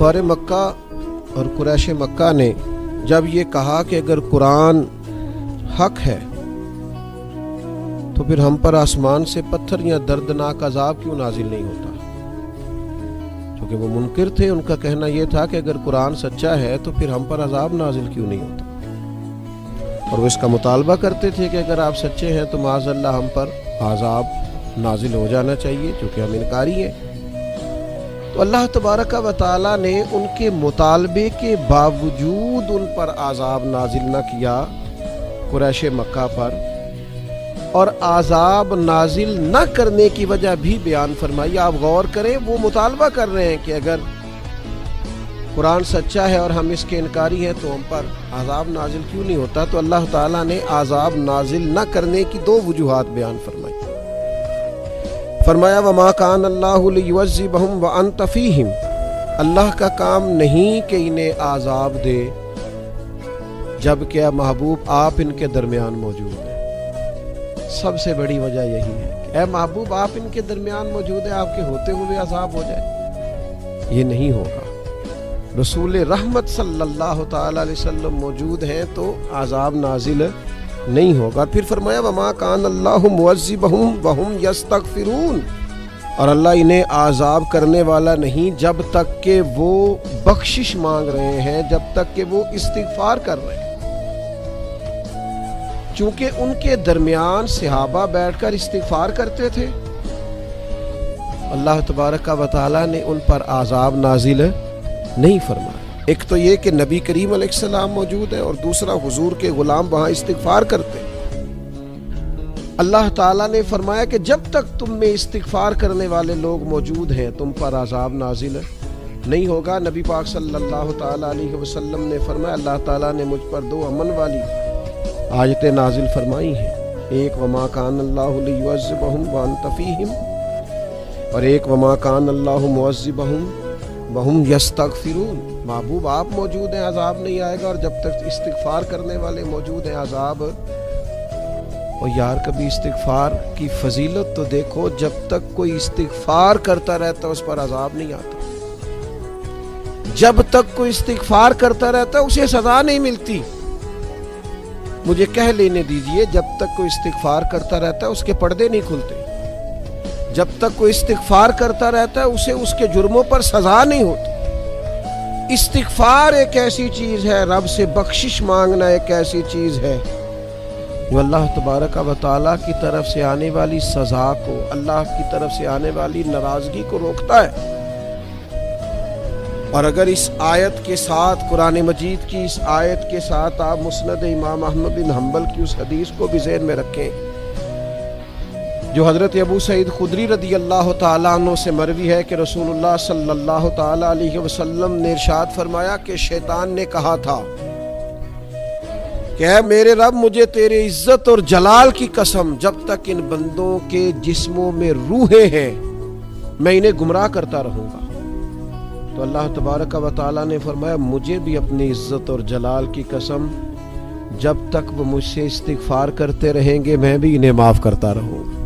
کفار مکہ اور قریش مکہ نے جب یہ کہا کہ اگر قرآن حق ہے تو پھر ہم پر آسمان سے پتھر یا دردناک عذاب کیوں نازل نہیں ہوتا، کیونکہ وہ منکر تھے، ان کا کہنا یہ تھا کہ اگر قرآن سچا ہے تو پھر ہم پر عذاب نازل کیوں نہیں ہوتا، اور وہ اس کا مطالبہ کرتے تھے کہ اگر آپ سچے ہیں تو معاذ اللہ ہم پر عذاب نازل ہو جانا چاہیے، چونکہ ہم انکاری ہیں۔ تو اللہ تبارک و تعالیٰ نے ان کے مطالبے کے باوجود ان پر عذاب نازل نہ کیا قریش مکہ پر، اور عذاب نازل نہ کرنے کی وجہ بھی بیان فرمائی۔ آپ غور کریں، وہ مطالبہ کر رہے ہیں کہ اگر قرآن سچا ہے اور ہم اس کے انکاری ہیں تو ہم پر عذاب نازل کیوں نہیں ہوتا، تو اللہ تعالیٰ نے عذاب نازل نہ کرنے کی دو وجوہات بیان فرمائی۔ فرمایا وَمَا كَانَ اللَّهُ لِيُعَذِّبَهُمْ وَأَنْتَ فِيهِمْ، اللہ کا کام نہیں کہ انہیں عذاب دے جبکہ محبوب آپ ان کے درمیان موجود ہیں۔ سب سے بڑی وجہ یہی ہے کہ اے محبوب آپ ان کے درمیان موجود ہیں، آپ کے ہوتے ہوئے عذاب ہو جائے، یہ نہیں ہوگا۔ رسول رحمت صلی اللہ تعالی علیہ وسلم موجود ہیں تو عذاب نازل نہیں ہوگا۔ پھر فرمایا وَمَا كَانَ اللَّهُ مُعَذِّبَهُمْ وَهُمْ يَسْتَغْفِرُونَ، اور اللہ انہیں عذاب کرنے والا نہیں جب تک کہ وہ بخشش مانگ رہے ہیں، جب تک کہ وہ استغفار کر رہے ہیں، چونکہ ان کے درمیان صحابہ بیٹھ کر استغفار کرتے تھے، اللہ تبارک و تعالیٰ نے ان پر عذاب نازل نہیں فرمایا۔ ایک تو یہ کہ نبی کریم علیہ السلام موجود ہے، اور دوسرا حضور کے غلام وہاں استغفار کرتے ہیں۔ اللہ تعالیٰ نے فرمایا کہ جب تک تم میں استغفار کرنے والے لوگ موجود ہیں تم پر عذاب نازل نہیں ہوگا۔ نبی پاک صلی اللہ تعالیٰ علیہ وسلم نے فرمایا اللہ تعالیٰ نے مجھ پر دو امن والی آیتیں نازل فرمائی ہیں، ایک وَمَا كَانَ اللَّهُ لِيُعَذِّبَهُمْ وَأَنْتَ فِيهِمْ، اور ایک وَمَا كَانَ اللَّهُ مُعَذِّبَهُمْ وَهُمْ يَسْتَغْفِرُونَ۔ محبوب آپ موجود ہیں عذاب نہیں آئے گا، اور جب تک استغفار کرنے والے موجود ہیں عذاب۔ اور یار کبھی استغفار کی فضیلت تو دیکھو، جب تک کوئی استغفار کرتا رہتا اس پر عذاب نہیں آتا، جب تک کوئی استغفار کرتا رہتا اسے سزا نہیں ملتی۔ مجھے کہہ لینے دیجئے، جب تک کوئی استغفار کرتا رہتا ہے اس کے پردے نہیں کھلتے، جب تک کوئی استغفار کرتا رہتا ہے اسے اس کے جرموں پر سزا نہیں ہوتی۔ استغفار ایک ایسی چیز ہے، رب سے بخشش مانگنا ایک ایسی چیز ہے جو اللہ تبارک و تعالیٰ کی طرف سے آنے والی سزا کو، اللہ کی طرف سے آنے والی ناراضگی کو روکتا ہے۔ اور اگر اس آیت کے ساتھ، قرآن مجید کی اس آیت کے ساتھ آپ مسند امام احمد بن حنبل کی اس حدیث کو بھی ذہن میں رکھیں جو حضرت ابو سعید خدری رضی اللہ تعالیٰ عنہ سے مروی ہے کہ رسول اللہ صلی اللہ تعالیٰ علیہ وسلم نے ارشاد فرمایا کہ شیطان نے کہا تھا کہ اے میرے رب مجھے تیرے عزت اور جلال کی قسم، جب تک ان بندوں کے جسموں میں روحیں ہیں میں انہیں گمراہ کرتا رہوں گا۔ تو اللہ تبارک و تعالیٰ نے فرمایا مجھے بھی اپنی عزت اور جلال کی قسم، جب تک وہ مجھ سے استغفار کرتے رہیں گے میں بھی انہیں معاف کرتا رہوں گا،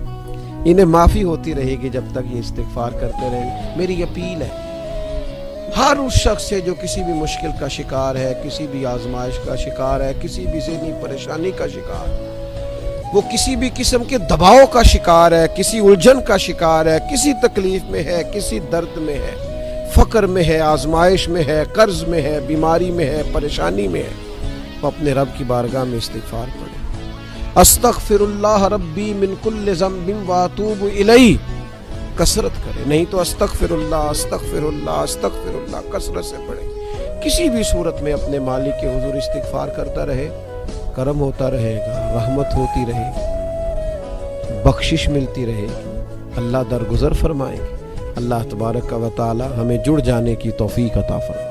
انہیں معافی ہوتی رہے گی جب تک یہ استغفار کرتے رہیں گے۔ میری اپیل ہے ہر اس شخص سے جو کسی بھی مشکل کا شکار ہے، کسی بھی آزمائش کا شکار ہے، کسی بھی ذہنی پریشانی کا شکار ہے، وہ کسی بھی قسم کے دباؤ کا شکار ہے، کسی الجھن کا شکار ہے، کسی تکلیف میں ہے، کسی درد میں ہے، فقر میں ہے، آزمائش میں ہے، قرض میں ہے، بیماری میں ہے، پریشانی میں ہے، وہ اپنے رب کی بارگاہ میں استغفار پڑھے، استغفر اللہ ربی من کل ذنب واتوب الیہ، کثرت کرے، نہیں تو استغفر اللہ استغفر اللہ استغفر اللہ کثرت سے پڑھے۔ کسی بھی صورت میں اپنے مالک کے حضور استغفار کرتا رہے، کرم ہوتا رہے گا، رحمت ہوتی رہے گی، بخشش ملتی رہے گی، اللہ درگزر فرمائیں گے۔ اللہ تبارک و تعالی ہمیں جڑ جانے کی توفیق عطا فرمائے۔